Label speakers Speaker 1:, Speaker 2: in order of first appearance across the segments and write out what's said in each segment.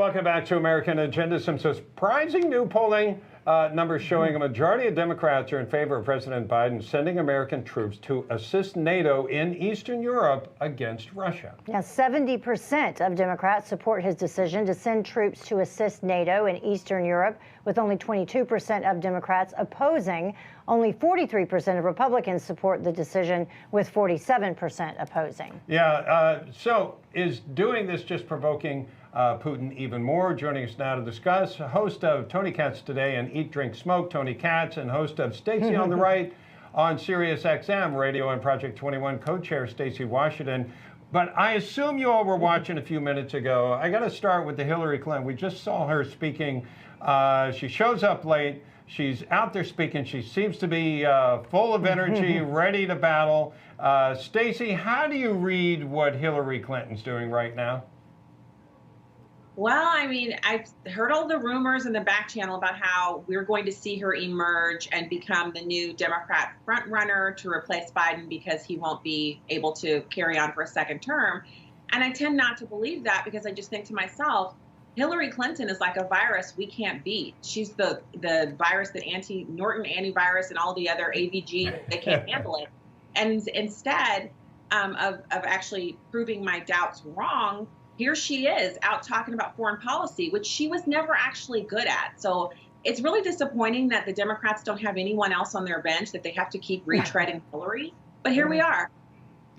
Speaker 1: Welcome back to American Agenda. Some surprising new polling numbers showing a majority of Democrats are in favor of President Biden sending American troops to assist NATO in Eastern Europe against Russia.
Speaker 2: Now, 70% of Democrats support his decision to send troops to assist NATO in Eastern Europe, with only 22% of Democrats opposing. Only 43% of Republicans support the decision, with 47% opposing.
Speaker 1: Yeah, so is doing this just provoking Putin even more? Joining us now to discuss, host of Tony Katz Today and Eat, Drink, Smoke, Tony Katz, and host of Stacy on the Right on Sirius XM Radio and Project 21, co-chair Stacy Washington. But I assume you all were watching a few minutes ago. I got to start with the Hillary Clinton. We just saw her speaking. She shows up late. She's out there speaking. She seems to be full of energy, ready to battle. Stacy, how do you read what Hillary Clinton's doing right now?
Speaker 3: Well, I mean, I've heard all the rumors in the back channel about how we're going to see her emerge and become the new Democrat frontrunner to replace Biden because he won't be able to carry on for a second term. And I tend not to believe that because I just think to myself, Hillary Clinton is like a virus we can't beat. She's the virus that Norton antivirus and all the other AVG, they can't handle it. And instead of actually proving my doubts wrong, here she is out talking about foreign policy, which she was never actually good at. So it's really disappointing that the Democrats don't have anyone else on their bench, that they have to keep retreading Hillary. But here we are.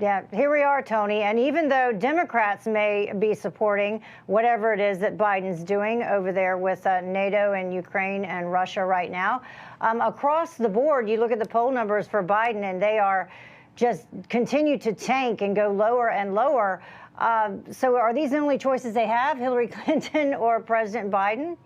Speaker 2: Yeah, here we are, Tony. And even though Democrats may be supporting whatever it is that Biden's doing over there with NATO and Ukraine and Russia right now, across the board, you look at the poll numbers for Biden and they are just continue to tank and go lower and lower. So are these the only choices they have, Hillary Clinton or President Biden?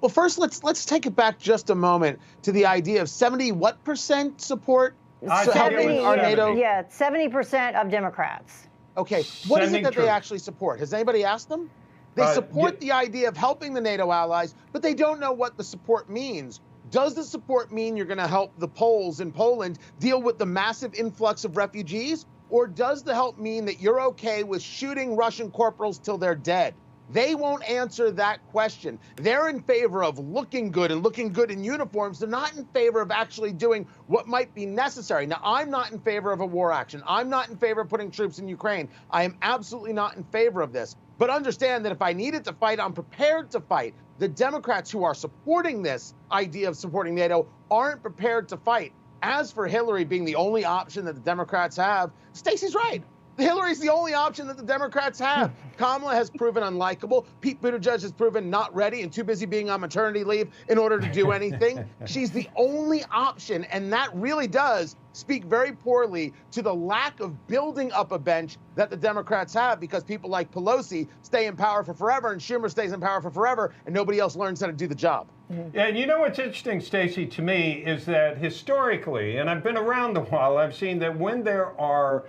Speaker 4: Well, first, let's take it back just a moment to the idea of 70% support.
Speaker 2: 70% of Democrats.
Speaker 4: Okay, what is it that they actually support? Has anybody asked them? They support the idea of helping the NATO allies, but they don't know what the support means. Does the support mean you're going to help the Poles in Poland deal with the massive influx of refugees? Or does the help mean that you're okay with shooting Russian corporals till they're dead? They won't answer that question. They're in favor of looking good and looking good in uniforms. They're not in favor of actually doing what might be necessary. Now, I'm not in favor of a war action. I'm not in favor of putting troops in Ukraine. I am absolutely not in favor of this. But understand that if I needed to fight, I'm prepared to fight. The Democrats who are supporting this idea of supporting NATO aren't prepared to fight. As for Hillary being the only option that the Democrats have, Stacey's right. Hillary's the only option that the Democrats have. Kamala has proven unlikable. Pete Buttigieg has proven not ready and too busy being on maternity leave in order to do anything. She's the only option, and that really does speak very poorly to the lack of building up a bench that the Democrats have, because people like Pelosi stay in power for forever and Schumer stays in power for forever and nobody else learns how to do the job.
Speaker 1: Yeah, and you know what's interesting, Stacy, to me is that historically, and I've been around a while, I've seen that when there are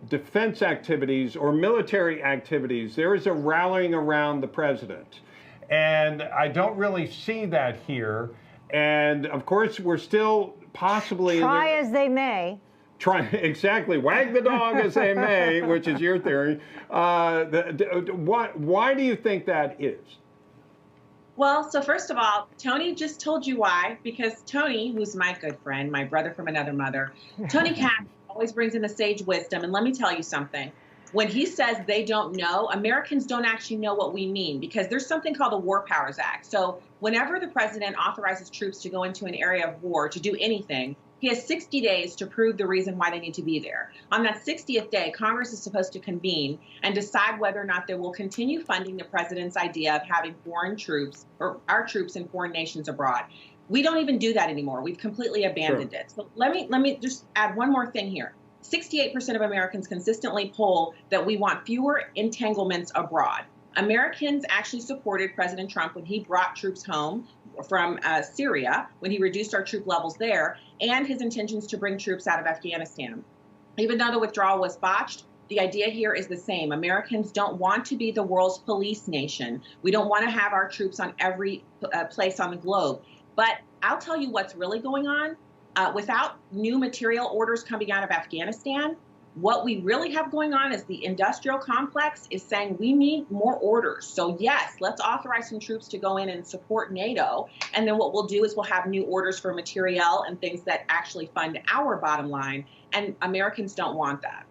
Speaker 1: defense activities or military activities, there is a rallying around the president. And I don't really see that here. And of course, we're still possibly...
Speaker 2: Try as they may.
Speaker 1: Exactly. Wag the dog as they may, which is your theory. Why do you think that is?
Speaker 3: Well, so first of all, Tony just told you why, because Tony, who's my good friend, my brother from another mother, Tony Katz always brings in the sage wisdom. And let me tell you something. When he says they don't know, Americans don't actually know what we mean, because there's something called the War Powers Act. So whenever the president authorizes troops to go into an area of war to do anything, he has 60 days to prove the reason why they need to be there. On that 60th day, Congress is supposed to convene and decide whether or not they will continue funding the president's idea of having foreign troops or our troops in foreign nations abroad. We don't even do that anymore. We've completely abandoned it. So let me just add one more thing here. 68% of Americans consistently poll that we want fewer entanglements abroad. Americans actually supported President Trump when he brought troops home from Syria, when he reduced our troop levels there, and his intentions to bring troops out of Afghanistan. Even though the withdrawal was botched, the idea here is the same. Americans don't want to be the world's police nation. We don't want to have our troops on every place on the globe. But I'll tell you what's really going on. Without new material orders coming out of Afghanistan, What we really have going on is the industrial complex is saying we need more orders. So yes, let's authorize some troops to go in and support NATO. And then what we'll do is we'll have new orders for materiel and things that actually fund our bottom line. And Americans don't want that.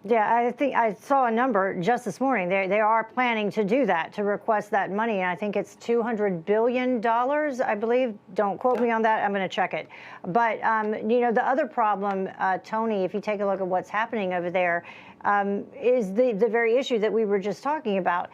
Speaker 2: Yeah, I think I saw a number just this morning. They are planning to do that, to request that money. And I think it's $200 billion, I believe. Don't quote me on that. I'm going to check it. But, you know, the other problem, Tony, if you take a look at what's happening over there, is the very issue that we were just talking about.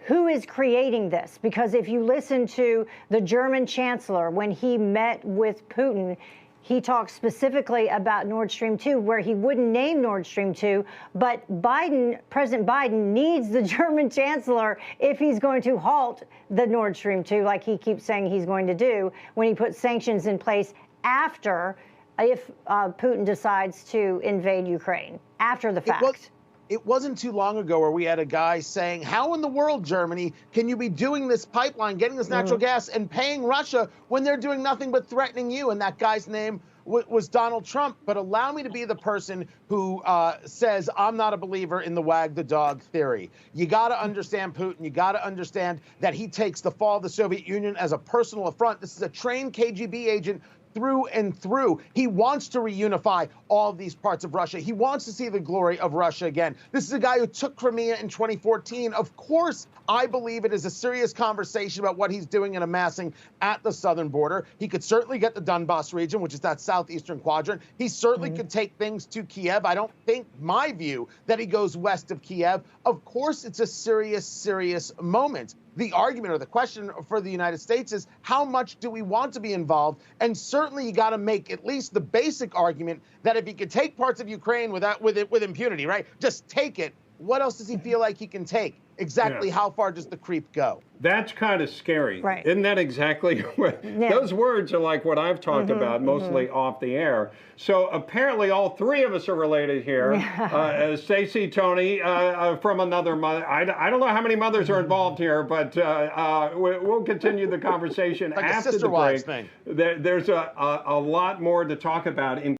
Speaker 2: Who is creating this? Because if you listen to the German chancellor when he met with Putin, he talked specifically about Nord Stream 2, where he wouldn't name Nord Stream 2, but President Biden needs the German chancellor if he's going to halt the Nord Stream 2, like he keeps saying he's going to do, when he puts sanctions in place after, if Putin decides to invade Ukraine, after the fact.
Speaker 4: It wasn't too long ago where we had a guy saying, how in the world, Germany, can you be doing this pipeline, getting this natural gas and paying Russia when they're doing nothing but threatening you? And that guy's name was Donald Trump. But allow me to be the person who says I'm not a believer in the wag the dog theory. You got to understand Putin. You got to understand that he takes the fall of the Soviet Union as a personal affront. This is a trained KGB agent through and through. He wants to reunify all of these parts of Russia. He wants to see the glory of Russia again. This is a guy who took Crimea in 2014. Of course, I believe it is a serious conversation about what he's doing and amassing at the southern border. He could certainly get the Donbas region, which is that southeastern quadrant. He certainly could take things to Kiev. I don't think, my view, that he goes west of Kiev. Of course, it's a serious, serious moment. The argument or the question for the United States is, how much do we want to be involved? And certainly you got to make at least the basic argument that if he could take parts of Ukraine with impunity, right? Just take it. What else does he feel like he can take? Exactly how far does the creep go?
Speaker 1: That's kind of scary.
Speaker 2: Right.
Speaker 1: Isn't that exactly what those words are like what I've talked about mostly off the air. So apparently all three of us are related here. Stacy, Tony, from another mother. I don't know how many mothers are involved here, but we'll continue the conversation
Speaker 4: like
Speaker 1: after
Speaker 4: a sister
Speaker 1: the break.
Speaker 4: Thing.
Speaker 1: There's a lot more to talk about.